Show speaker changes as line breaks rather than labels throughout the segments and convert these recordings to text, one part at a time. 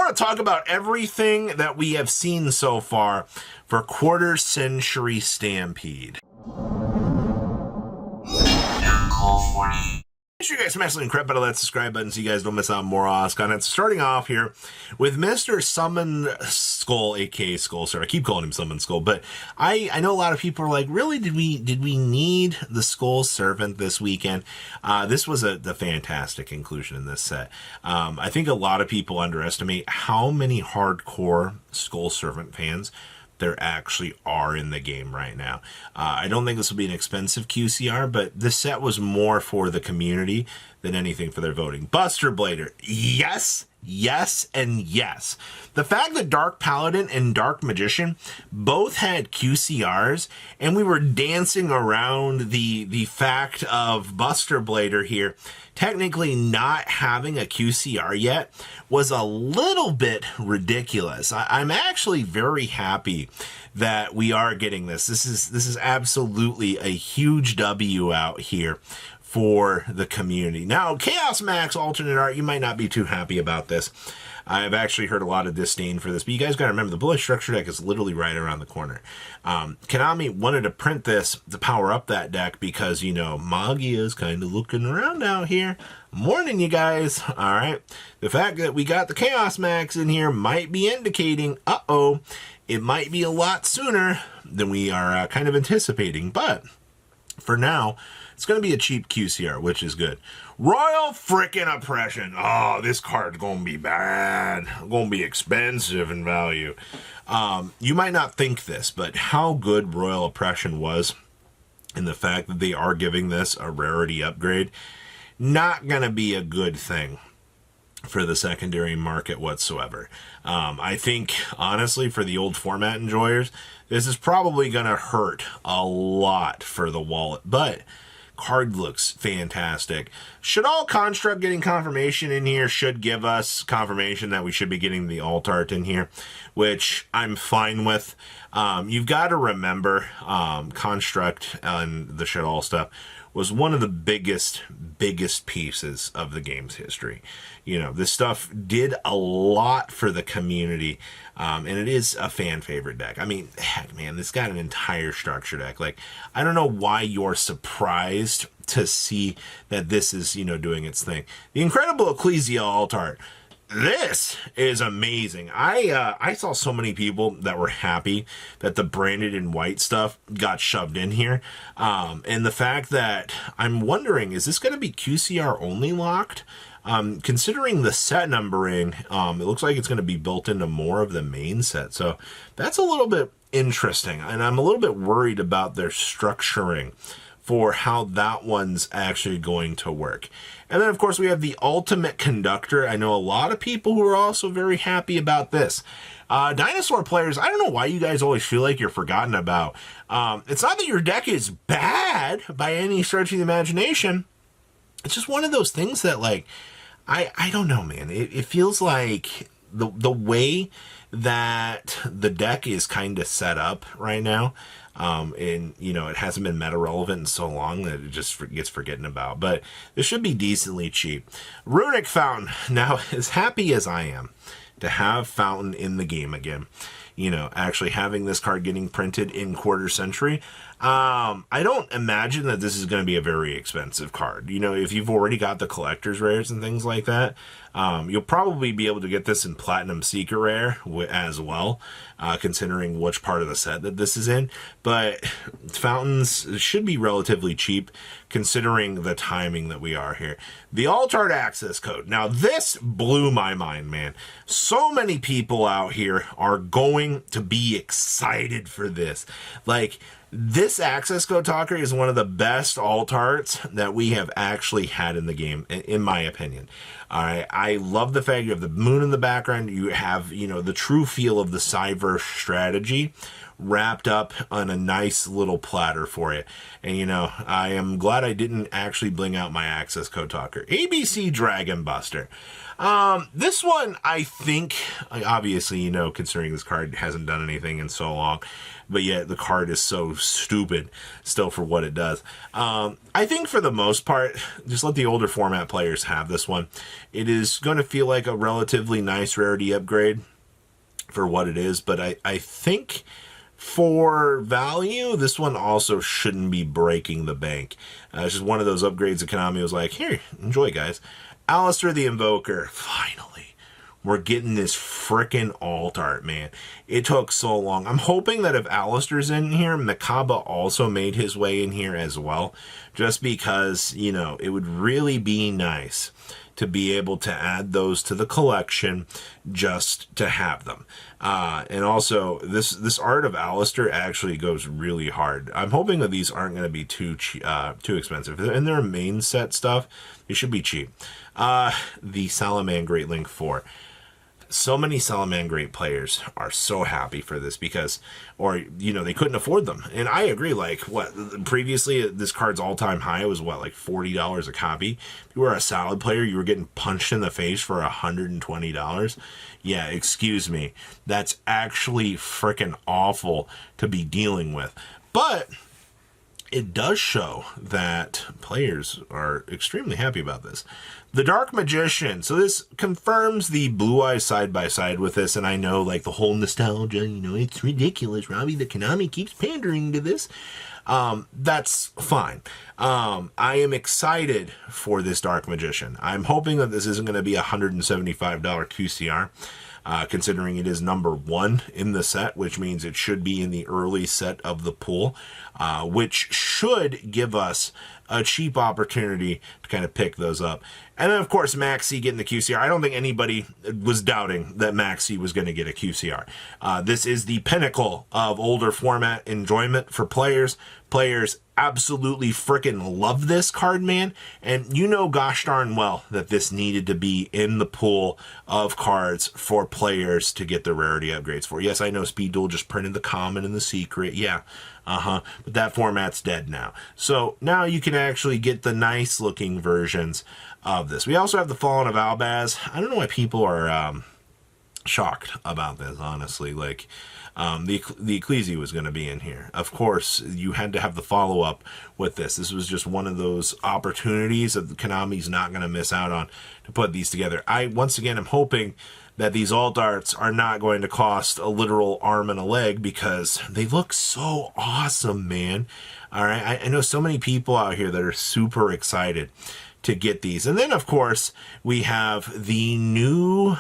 want to talk about everything that we have seen so far for Quarter Century Stampede. Make sure you guys smash the like crap out of that subscribe button so you guys don't miss out on more awesome content. Starting off here with Mr. Summon Skull, aka Skull Sir. I keep calling him Summon Skull, but I know a lot of people are like, really, did we need the Skull Servant this weekend? This was the fantastic inclusion in this set. I think a lot of people underestimate how many hardcore Skull Servant fans there actually are in the game right now. I don't think this will be an expensive QCR, but this set was more for the community than anything for their voting. Buster Blader, yes, yes, and yes. The fact that Dark Paladin and Dark Magician both had QCRs, and we were dancing around the fact of Buster Blader here technically not having a QCR yet was a little bit ridiculous. I'm actually very happy that we are getting this. This is absolutely a huge W out here for the community. Now, Chaos Maxx alternate art, you might not be too happy about this. I've actually heard a lot of disdain for this, but you guys got to remember the bullet structure deck is literally right around the corner. Konami wanted to print this to power up that deck because, you know, Magia's kind of looking around out here. I'm warning you guys, all right? The fact that we got the Chaos Maxx in here might be indicating, uh-oh, it might be a lot sooner than we are kind of anticipating, but for now, it's going to be a cheap QCR, which is good. Royal frickin' Oppression. Oh, this card's going to be bad. Going to be expensive in value. You might not think this, but how good Royal Oppression was and the fact that they are giving this a rarity upgrade, not going to be a good thing for the secondary market whatsoever. I think, honestly, for the old format enjoyers, this is probably going to hurt a lot for the wallet, but card looks fantastic. Shaddoll Construct getting confirmation in here should give us confirmation that we should be getting the alt art in here, which I'm fine with. You've got to remember, Construct and the Shaddoll stuff was one of the biggest pieces of the game's history. You know, this stuff did a lot for the community, and it is a fan favorite deck. I mean, heck, man, this got an entire structure deck. Like, I don't know why you're surprised to see that this is, you know, doing its thing. The incredible Ecclesia alt art. This is amazing. I saw so many people that were happy that the branded in white stuff got shoved in here. And the fact that I'm wondering, is this going to be QCR only locked? Considering the set numbering, it looks like it's going to be built into more of the main set. So that's a little bit interesting. And I'm a little bit worried about their structuring for how that one's actually going to work. And then, of course, we have the Ultimate Conductor. I know a lot of people who are also very happy about this. Dinosaur players, I don't know why you guys always feel like you're forgotten about. It's not that your deck is bad by any stretch of the imagination. It's just one of those things that, like, I don't know, man. It feels like the way that the deck is kind of set up right now, and, you know, it hasn't been meta relevant in so long that it just gets forgotten about. But this should be decently cheap. Runick Fountain. Now, as happy as I am to have Fountain in the game again, you know, actually having this card getting printed in Quarter Century, I don't imagine that this is going to be a very expensive card. You know, if you've already got the collector's rares and things like that, you'll probably be able to get this in Platinum Secret Rare as well, considering which part of the set that this is in. But Fountains should be relatively cheap, considering the timing that we are here. The Alt-Art Accesscode. Now, this blew my mind, man. So many people out here are going to be excited for this. Like, this Accesscode talker is one of the best alt arts that we have actually had in the game, in my opinion. All right, I love the fact you have the moon in the background. You have, you know, the true feel of the Cyverse strategy wrapped up on a nice little platter for you. And, you know, I am glad I didn't actually bling out my Accesscode talker. ABC Dragon Buster. This one, I think, obviously, you know, considering this card hasn't done anything in so long, but yet the card is so stupid still for what it does. I think for the most part, just let the older format players have this one. It is going to feel like a relatively nice rarity upgrade for what it is, but I think for value, this one also shouldn't be breaking the bank. It's just one of those upgrades that Konami was like, here, enjoy, guys. Alistair the Invoker, finally. We're getting this frickin' alt art, man. It took so long. I'm hoping that if Alistair's in here, Mikaba also made his way in here as well. Just because, you know, it would really be nice to be able to add those to the collection just to have them. And also, this art of Alistair actually goes really hard. I'm hoping that these aren't going to be too expensive. In their main set stuff, they should be cheap. The Salamangreat Link 4. So many Salamangreat players are so happy for this because, or, you know, they couldn't afford them. And I agree, like, what, previously this card's all-time high was, what, like $40 a copy? If you were a Salad player, you were getting punched in the face for $120. Yeah, excuse me. That's actually freaking awful to be dealing with. But it does show that players are extremely happy about this. The Dark Magician. So this confirms the Blue Eyes side-by-side with this, and I know, like, the whole nostalgia, you know, it's ridiculous, Robbie, that Konami keeps pandering to this. That's fine. I am excited for this Dark Magician. I'm hoping that this isn't going to be a $175 QCR. Considering it is number 1 in the set, which means it should be in the early set of the pool, which should give us a cheap opportunity to kind of pick those up. And then, of course, Maxx C getting the QCR. I don't think anybody was doubting that Maxx C was going to get a QCR. This is the pinnacle of older format enjoyment for players. Players absolutely freaking love this card, man. And you know gosh darn well that this needed to be in the pool of cards for players to get their rarity upgrades for. Yes, I know Speed Duel just printed the common and the secret. Yeah, but that format's dead now. So now you can actually get the nice looking versions of this. We also have the Fallen of Albaz. I don't know why people are shocked about this, honestly. Like, the Ecclesia was going to be in here. Of course, you had to have the follow-up with this. This was just one of those opportunities that Konami's not going to miss out on to put these together. Once again, I'm hoping that these alt arts are not going to cost a literal arm and a leg because they look so awesome, man. All right, I know so many people out here that are super excited to get these. And then, of course, we have the new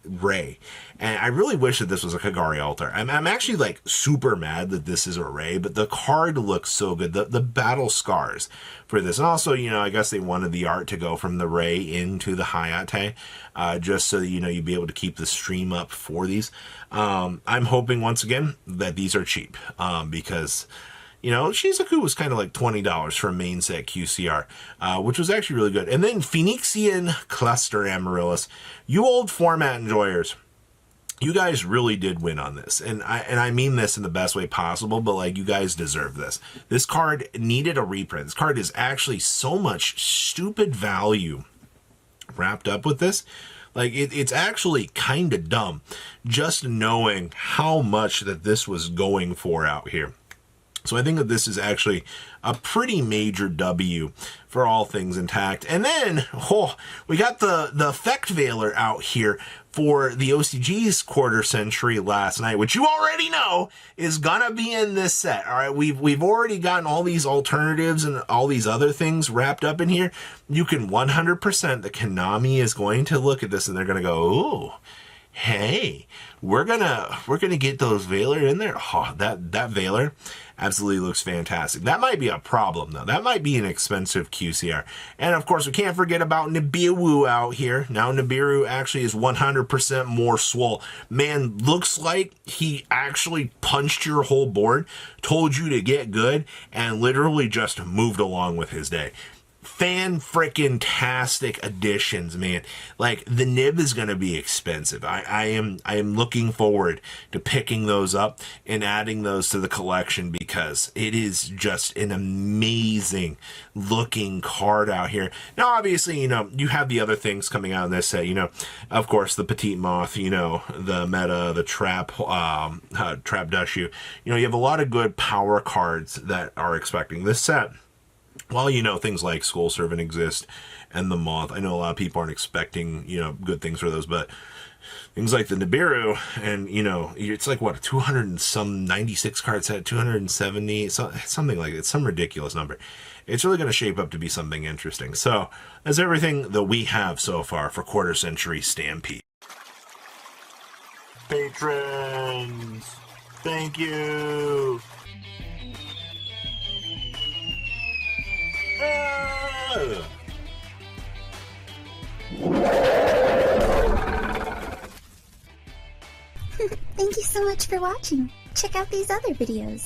Ray. And I really wish that this was a Kagari altar. I'm actually, like, super mad that this is a Ray, but the card looks so good. The battle scars for this. And also, you know, I guess they wanted the art to go from the Ray into the Hayate, just so that, you know, you'd be able to keep the stream up for these. I'm hoping, once again, that these are cheap, because, you know, Shizuku was kind of like $20 for a main set QCR, which was actually really good. And then Phoenixian Cluster Amaryllis. You old format enjoyers, you guys really did win on this. And I mean this in the best way possible, but, like, you guys deserve this. This card needed a reprint. This card is actually so much stupid value wrapped up with this. Like, it's actually kind of dumb just knowing how much that this was going for out here. So I think that this is actually a pretty major W for all things intact. And then, we got the Effect Veiler out here for the OCG's Quarter Century last night, which you already know is gonna be in this set. All right, we've already gotten all these alternatives and all these other things wrapped up in here. You can 100% that Konami is going to look at this and they're gonna go, ooh, hey, we're gonna get those Veiler in there. Oh, that Veiler absolutely looks fantastic. That might be a problem, though. That might be an expensive QCR. And, of course, we can't forget about Nibiru out here. Now, Nibiru actually is 100% more swole. Man, looks like he actually punched your whole board, told you to get good, and literally just moved along with his day. fan-frickin-tastic additions, man. Like, the nib is going to be expensive. I am looking forward to picking those up and adding those to the collection, because it is just an amazing looking card out here. Now, obviously, you know, you have the other things coming out in this set, you know, of course, the Petite Moth, you know, the Meta, the Trap Dushu. You know, you have a lot of good power cards that are expecting this set. Well, you know, things like Skull Servant exist and the Moth. I know a lot of people aren't expecting, you know, good things for those, but things like the Nibiru, and, you know, it's like, what, 200 and some 96 card set, 270, something like that, some ridiculous number. It's really going to shape up to be something interesting. So that's everything that we have so far for Quarter Century Stampede. Patrons, thank you.
Thank you so much for watching. Check out these other videos.